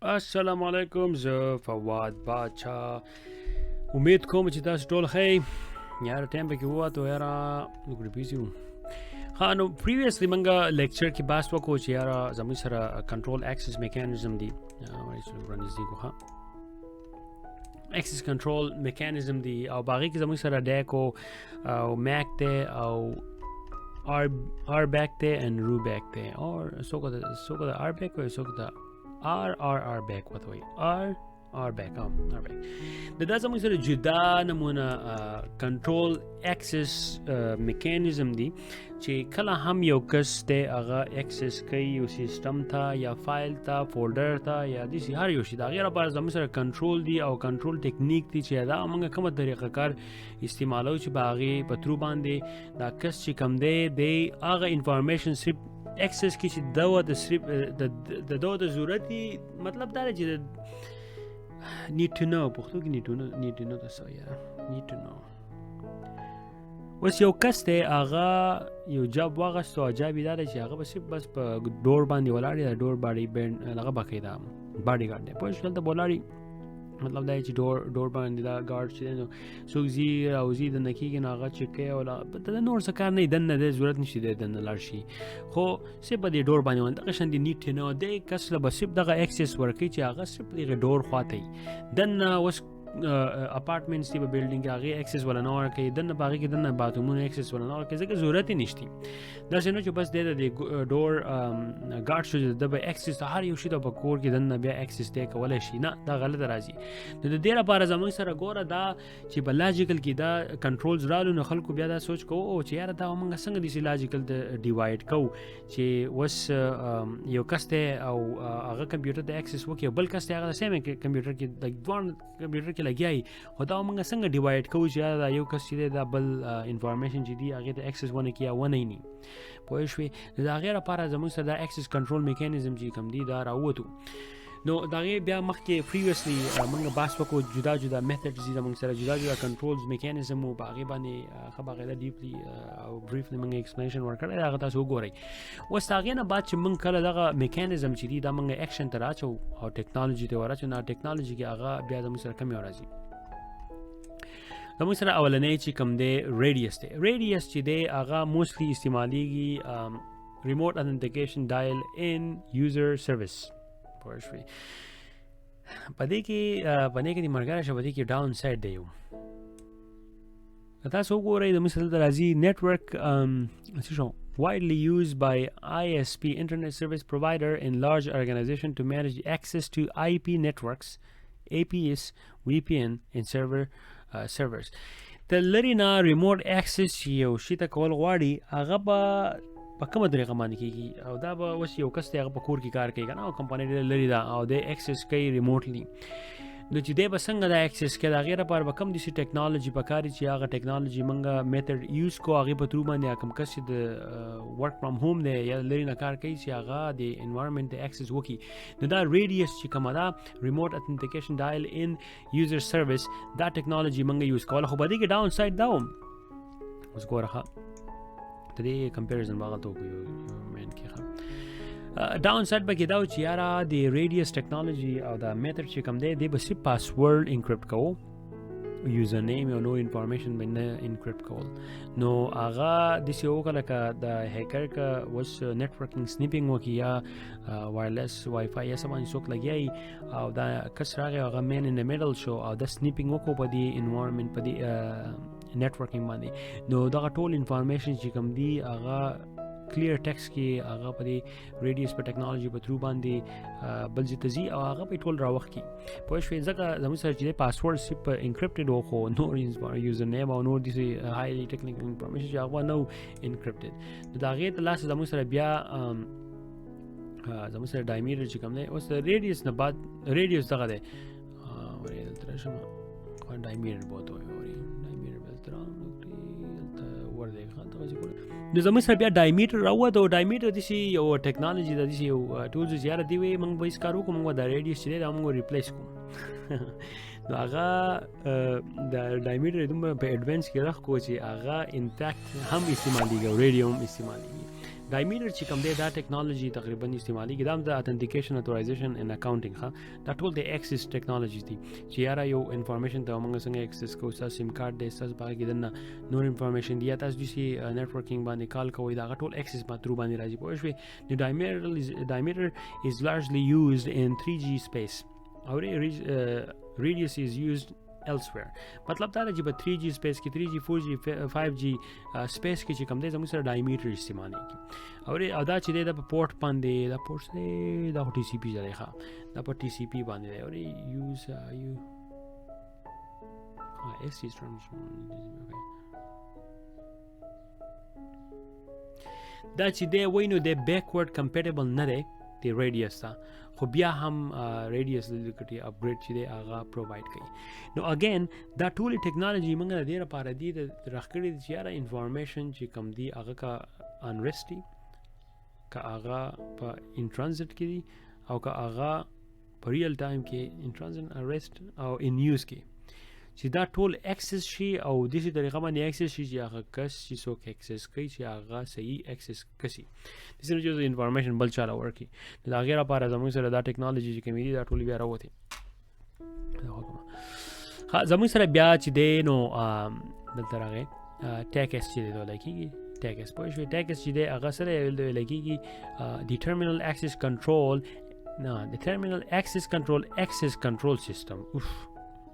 السلام علیکم، زه فواد باچا. امید کوم چې تاسو ټول ښه یاره. ټایم پکې ووتو یاره، موږ بیزي وو. ها نو پریویسلی موږ لیکچر کې بحث وکړو چې یاره زموږ سره کنټرول اکسس میکانیزم دی. ورنږدې کو ها اکسس کنټرول میکانیزم دی او باقي کې زموږ سره ډیکو او میک ته او آر بیک ته ان رو بیک ته او سو کو آر بیک او سو کو R back وته وي R back دا زموږ سره جدا نمونه کنټرول اکسس میکانیزم دی چې کله هم یو کس ته هغه اکسس کوي یو سیستم ته یا فایل ته فولډر ته یا د هر یو شي دا غیر لپاره زموږ سره کنټرول دی او کنټرول ټیکنیک دی چې دا موږ کومه طریقه کار استعمالو چې باغی په ترو باندې دا کس چې کم دی هغه انفارمیشن صرف اکسس کی چې دا د صرف د ضرورتي مطلب دا چې نیډ ټو نو پښتو کې نیډ ټو نو تاسو یا نیډ ټو نو وس یو کس ته هغه یو جاب واغستو جاب دا چې هغه بس په ډور باندې ولاړ دی ډور باندې بند هغه باقاعده باډي ګارد دی په شکل ته ولاړی مطلب دا چې ډور باندې دا ګارد چې نو څوک زی راوزی د نکیږي نو هغه چې کوي ولا د نور څه کار نه دنه د ضرورت نشي دنه لاړ شي خو سه په دې ډور باندې دغه شان دي نیټ نه د کس له بس دغه اکسس ورکي چې هغه سپ دغه ډور خواته دنه وس اپارټمنټس دی په بلډینګ کې هغه اکسس ولا نه ورکي دنه باغی کې دنه باتومونه اکسس ولا نه ورکي ځکه ضرورت نشته دا څنګه چې بس د ډور ګارد شو د به اکسس هر یو شی د بکور کې دنه بیا اکسس ته کولای شي نه دا غلط راځي د دې لپاره زموږ سره ګوره دا چې په لاجیکل کې دا کنټرولز رالو نو خلکو بیا دا سوچ کوو او چې یاره دا موږ څنګه دي لاجیکل د ډیوایډ کوو چې وس یو کس ته او هغه کمپیوټر ته اکسس وکي بل کس ته هغه سیم کمپیوټر کې د دوه کمپیوټر کې لګیای خو دا موږ څنګه ډیوایډ کوو چې دا یو کس چې دا بل انفارمیشن چې دی هغه ته اکسس ونه کیا ونه ني پوه شوي دا غیر لپاره زموږ سره دا اکسس کنټرول میکانیزم چې کوم دی دا راووتو نو دا بیا مخکې پریویسلی موږ بحث وکړو جدا جدا میتھډز دي زموږ سره جدا جدا کنټرولز میکانیزم او باغې باندې خبره ډیپلی او بریفلی موږ ایکسپلینیشن ورکړل هغه تاسو وګورئ اوس هغه نه بعد چې موږ کله دغه میکانیزم چې دی دا موږ اکشن ته راچو او ټیکنالوژي ته ورچو نه ټیکنالوژي کې هغه بیا زموږ سره کمی راځي زموږ سره اولنې چې کوم دی ریډیوس دی ریډیوس چې دی هغه موستلی استعمالیږي ریموټ اتنټیکیشن ډایل ان یوزر سروس پوه شوي په دې کې د مرګره شو په دې کې ډاون سایډ دی یو تاسو وګورئ د مثال د راځي نیټورک څه شو widely used by ISP internet service provider in large organization to manage access to IP networks APS VPN and servers د لري نه ریموټ اکسس یو شي ته کول غواړي هغه په کومه طریقه باندې کیږي او دا به اوس یو کس ته هغه په کور کې کار کوي کنه او کمپنی ډېر لري دا او د اکسس کوي ریموټلی نو چې دی به څنګه دا اکسس کوي دا غیر لپاره به کوم دي ټیکنالوژي پکاري چې هغه ټیکنالوژي موږ میتھډ یوز کو هغه په ترو باندې کوم کس د ورک فرام هوم دی یا لري نه کار کوي چې هغه د انوایرنمنت ته اکسس وکړي نو دا ریډیوس چې کومه دا ریموټ اتنټیکیشن ډایل ان یوزر سروس دا ټیکنالوژي موږ یوز کوله خو به دې کې ډاون سایډ دا اوس ګوره ته دې کمپیریزن باغ ته کوو مین کې ډاون سایډ به کې دا چې یاره د ریډیوس ټیکنالوژي او دا میتھډ چې کوم دی به صرف پاسورډ انکریپټ کوو یوزر نیم او نو انفارمیشن باندې انکریپټ کول نو هغه د سی او کله د هیکر کا وس نیټورکینګ سنیپینګ وکي یا وایرلیس وای فای یا سم څوک لګیای او دا کس راغی هغه مین ان د میډل شو او د سنیپینګ وکړو په دی انوایرنمنت په دی نیټورکینګ باندې نو دا ټول انفارمیشن چې کوم دی هغه کلیر ټیکس کې هغه په دې ریډیوس په ټیکنالوژي په ترو باندې بل ځای ته ځي او هغه په ټول راوخت کې پوه شوې ځکه زموږ سره چې پاسورډ صرف انکریپټډ و خو نور یوزر نیم او نور داسې هایلی ټیکنیکل انفارمیشن چې هغه نو انکریپټډ نو د هغې د لاسه زموږ سره بیا زموږ سره ډایمیټر چې کوم دی اوس د ریډیوس نه بعد ریډیوس دغه دی دلته راشم ډایمیټر بوت وایي ډایمیټر بلته ور دی نو زموږ سره بیا ډایمیټر راووت او ډایمیټر داسې یو ټیکنالوژي ده داسې یو ټولز زیاره دی وایي موږ به هېڅ کار وکړو موږ به دا ریډیوس چې دی دا موږ ریپلیس کړو نو هغه د ډایمیټر دومره په ایډوانس کې راخ کو چې هغه انفیکټ هم استعمالیږي او ریډیو هم استعمالیږي diameter چې کوم دی دا ټیکنالوژي تقریبا استعمالي کېدام د authentication authorization and accounting ها دا ټول د access technologies دي چې یاره یو انفارمیشن ته موږ څنګه access کوو تاسو سیم کارت دی تاسو باندې دنه نور انفارمیشن دی تاسو د networking باندې کال کوئ دا ټول access ما تر باندې راځي پوه شئ the diameter is largely used in 3G space or radius is used elsewhere مطلب دا چې په 3G space کې 3G 4G 5G space کې چې کوم دی زموږ سره diameter استعمال کیږي او دا چې دی د پورت باندې دا پورت دی دا TCP ځای ښه دا په TCP باندې دی او use you SC دا چې دی وینو د backward compatible نه دی د radius ته خو بیا هم radius لکټي اپګریډ چې دی هغه پرووایډ کوي نو اگین دا ټول ټیکنالوژي موږ د دې لپاره دی د راخکړې چې یاره انفارمیشن چې کم دی هغه کا انریسټي کا هغه په ان ترانزیت کې دی او کا هغه په ریل ټایم کې ان ترانزیت ارست او ان یوز کې چې دا ټول اکسس شي او د دې طریقه باندې اکسس شي چې هغه کس چې څوک اکسس کوي چې هغه صحیح اکسس کوي د سره چې انفارمیشن بل چاله ورکي دا غیر لپاره زموږ سره دا ټیکنالوژي چې کومې دي دا ټول بیا راوته زموږ سره بیا چې دی نو دلته راغی TACACS چې دی لکه TACACS په شوي TACACS چې دی هغه سره ویل کېږي the terminal access control system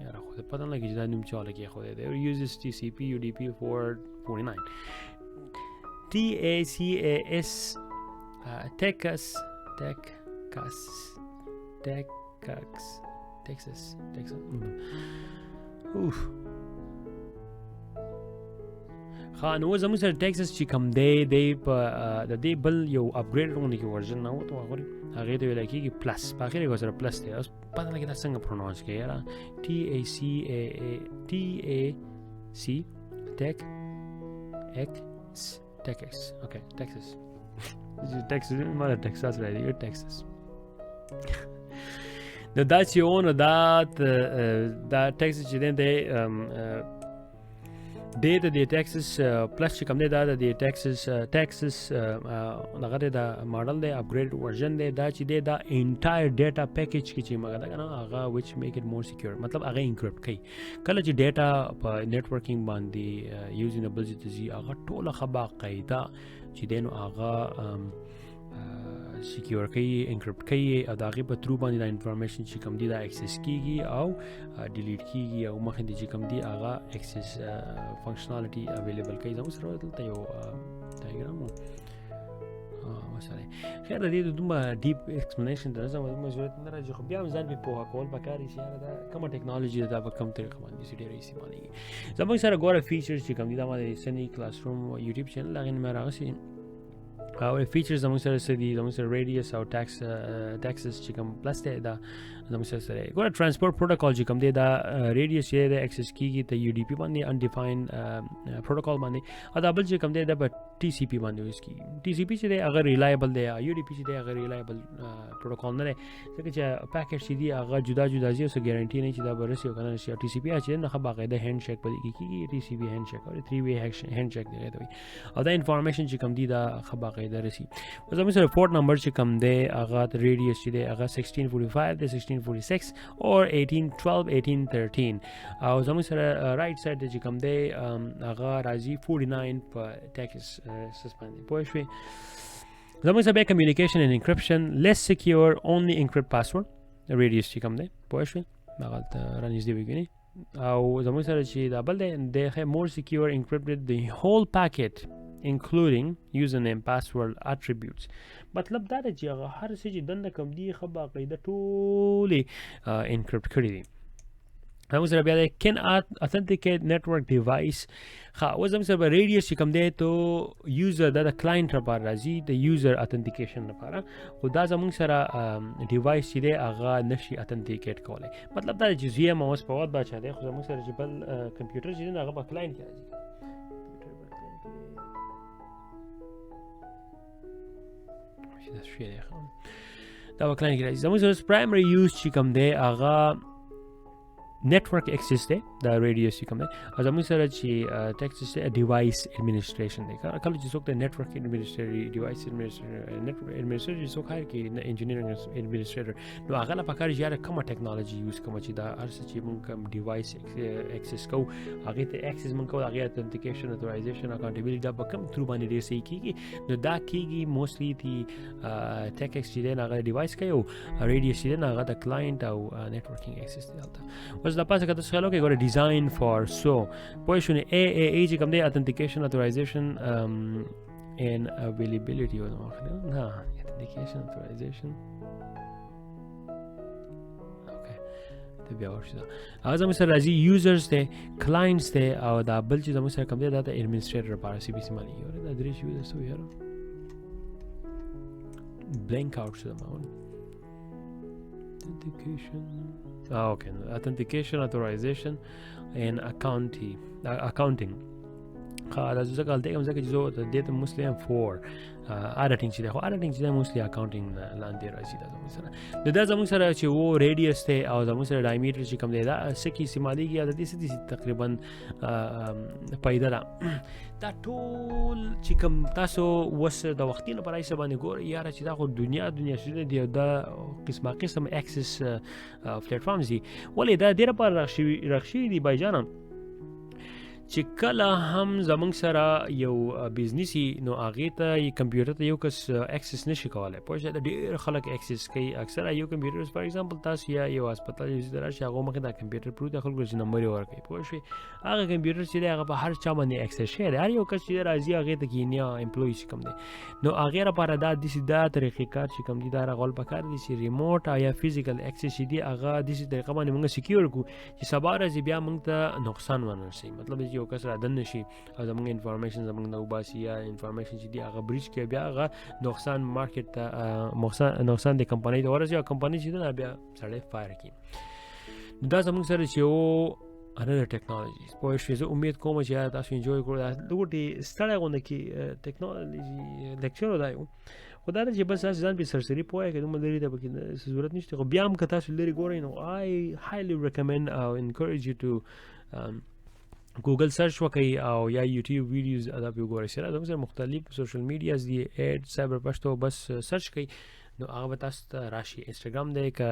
یاره خو پته نه لګي چې دا نوم چا لګي خو دی uses TCP UDP 449 TACAS TACACS Texas نو زموږ سره ټیکساس چې کوم دی په د دې بل یو اپګریډ غونډه کې ورژن نه وته هغه ته ویل کېږي پلس په اخر کې سره پلس دی اوس پته نه کې دا څنګه پروناونس کوي یاره TACAS TACACS اوکې Texas ماده ټکساس راځي ټکساس دا چې اون دا ټکساس چې دی data the Texas plus چې کوم دی دا د Texas دغه د ماډل دی upgrade version دی دا چې دی دا entire data package کې چې موږ دا کنه هغه which make it more secure مطلب هغه encrypt کوي کله چې data په networking باندې using ability زی هغه ټوله خبا قاعده چې دینو هغه سکیور کوي انکرپټ کوي او د هغې په ترو باندې دا انفارمیشن چې کوم دی دا اکسس کیږي او ډیلیټ کیږي او مخکې چې کوم دی هغه اکسس فنکشنالټي اویلیبل کوي زموږ سره دلته یو ډایګرام مثلا خیر د دې دومره ډیپ ایکسپلینیشن ته زموږ ضرورت نه راځي خو بیا هم ځان په پوهه کول پکار شي دا کومه ټیکنالوژي دا په کوم طریقه باندې چې ډېر استعمالېږي زموږ سره ګوره فیچرز چې کوم دی دا ما د سنی کلاس روم یوټیوب چینل هغې نه مې راغسي او فیچرز زموږ سره څه دي زموږ سره Radious او TACACS چې کوم پلس دی دا زموږ سره ګوره ټرانسپورټ پروټوکال چې کوم دی دا Radious چې دی اکسس کیږي ته UDP باندې undefined پروټوکال باندې او دا بل چې کوم دی دا په TCP باندې یوز کیږي TCP چې دی هغه ریلایبل دی UDP چې دی هغه ریلایبل پروټوکال نه دی ځکه چې پیکټ چې دی هغه جدا جدا ځي او څه ګارانټي نه چې دا به رسي او کنه رسي TCP چې نه خو باقاعده هند شیک پدې کیږي TCP هند شیک او 3 way هند شیک دی او دا انفارمیشن چې کوم دی دا خو باقاعده رسي زموږ سره پورت نمبر چې کوم دی هغه Radious چې دی هغه 1645 دی 1646 or 1812 1813 او زموږ سره رائټ سایډ چې کوم دی هغه راځي 49 په TACACS suspend پوه شوې زموږ سره communication and encryption less secure only encrypt password Radious چې کوم دی پوه شوې هغه ته رانږدې وګورئ او زموږ سره چې دا بل دی د more secure encrypted the whole packet including username password attributes مطلب دا چې هغه هر څه چې دنه کوم دی خو باقاعده ټولې انکرپټ کړي دي زموږ سره بیا دی can authenticate network device اوس زموږ سره Radious چې کوم دی تو یوزر دا د کلاینټ لپاره راځي د یوزر اتنټیکیشن لپاره خو دا زموږ سره ډیوایس چې دی هغه نشي اتنټیکیټ کولی مطلب دا چې زه یم اوس په وخت باچا دی خو زموږ سره چې بل کمپیوټر چې دی هغه په کلاینټ کې راځي دا وکړای کی راځي زموږ سره پرایمری یوز چې کوم دی هغه network access دی دا radius کوم دی او زموږ سره چې TACACS دی device administration دی کله چې څوک د network administrator device administrator network administrator چې څوک هایر کې engineering administrator نو هغه لا پکار یاره کومه ټیکنالوژي یوز کوم چې دا هر څه چې موږ کوم device access کو هغه ته access موږ کو هغه authentication authorization accountability دا به کوم تر باندې ډیر صحیح کیږي نو دا کیږي موستلی دی TACACS چې دی هغه device کوي او radius چې دی هغه د client او networking access دی دلته was the past that this hello got a design for so position AAA چې کوم دی authentication authorization and availability او no authentication authorization okay ته بیا ورشه هغه زموږ سره راځي users ته clients ته او دا بل چې زموږ سره کوم دی دا د administrator لپاره سی بي سي مالي او دا درې شي وسو یاره blank out شو ما authentication okay authentication authorization and accounting دا ځکه دلته کوم ځکه چې زه د دې ته مسلم فور auditing چې خو auditing چې mostly accounting لاندې راځي دا زموږ سره دا زموږ سره چې وو radius ته او زموږ سره diameter چې کوم دی دا سکی استعماليږي د دې سدي تقریبا پیدا دا ټول چې کوم تاسو وس د وختینو پر ایسه باندې ګور یاره چې دا خو دنیا شته دی دا قسم access platforms دي ولې دا ډیره پر رخصي دي بایجانم چې کله هم زمونږ سره یو بزنسي نو هغې ته کمپیوټر ته یو کس اکسس نشي کولی پوه شئ ډېر خلک اکسس کوي اکثره یو کمپیوټر فار ایگزامپل تاسو یا یو هسپتال چې ته راشئ هغو مخکې دا کمپیوټر پروت دی خلکو چې نمبر یې ورکوي پوه شئ هغه کمپیوټر چې دی هغه په هر چا باندې اکسس شوی دی هر یو کس چې دی راځي هغې ته کینیا امپلوي چې کوم دی نو هغې لپاره دا داسې دا طریقې کار چې کوم دی دا راغول پکار دی چې ریموټ یا فزیکل اکسس چې دی هغه داسې طریقه باندې موږ سکیور کړو چې سبا ورځې بیا موږ ته نقصان ونه رسوي مطلب یو کس رادن نشي او زموږ انفارمیشن زموږ نه وباسي یا انفارمیشن چې دی هغه بریچ کوي بیا هغه نقصان مارکیټ ته نقصان د کمپنۍ ته ورسوي او کمپنۍ چې ده بیا سړی فایر کړي دا زموږ سره چې و another technology پوه شوې زه امید کوم چې تاسو انجوی کړو دا لږ ستړی غونډه کې ټیکنالوژي لیکچر دی خو دا چې بس ځان به سرسري پوهه کې دومره لري ته پکې ضرورت نشته خو بیا هم که تاسو لري ګورئ نو I highly recommend or encourage you to گوگل سرچ وکړئ او یا یوټیوب ویډیوز ادا په وګورئ سره زموږ سره مختلف سوشل میډیاز دي @cyberPashto بس سرچ کړئ نو هغه به تاسو ته راشي انسټاګرام دی که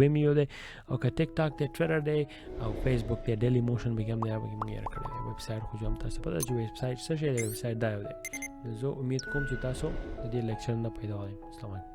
ویمیو دی او که ټیک ټاک دی ټویټر دی او فیسبوک دی ډیلی موشن به هم دی هغه موږ یې کړی دی ویب سایټ خو هم تاسو پته چې ویب سایټ څه شی دی ویب سایټ دا یو دی زه امید کوم چې تاسو د دې لیکچر نه پیدا وایم. السلام علیکم.